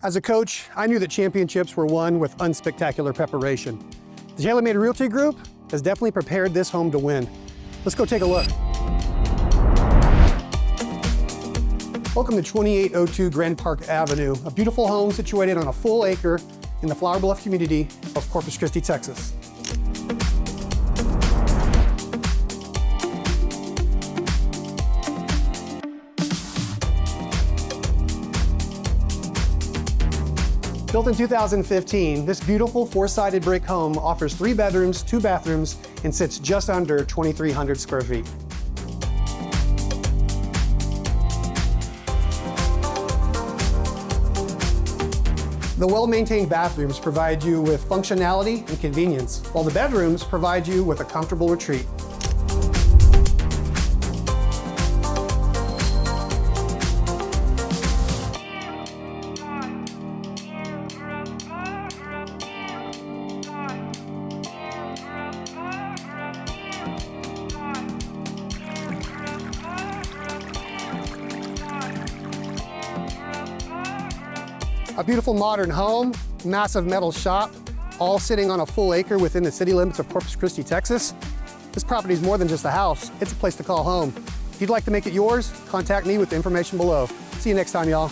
As a coach, I knew that championships were won with unspectacular preparation. The TAILOR-MADE Realty Group has definitely prepared this home to win. Let's go take a look. Welcome to 2802 Grand Park Avenue, a beautiful home situated on a full acre in the Flour Bluff community of Corpus Christi, Texas. Built in 2015, this beautiful four-sided brick home offers 3 bedrooms, 2 bathrooms, and sits just under 2,300 square feet. The well-maintained bathrooms provide you with functionality and convenience, while the bedrooms provide you with a comfortable retreat. A beautiful modern home, massive metal shop, all sitting on a full acre within the city limits of Corpus Christi, Texas. This property is more than just a house, it's a place to call home. If you'd like to make it yours, contact me with the information below. See you next time, y'all.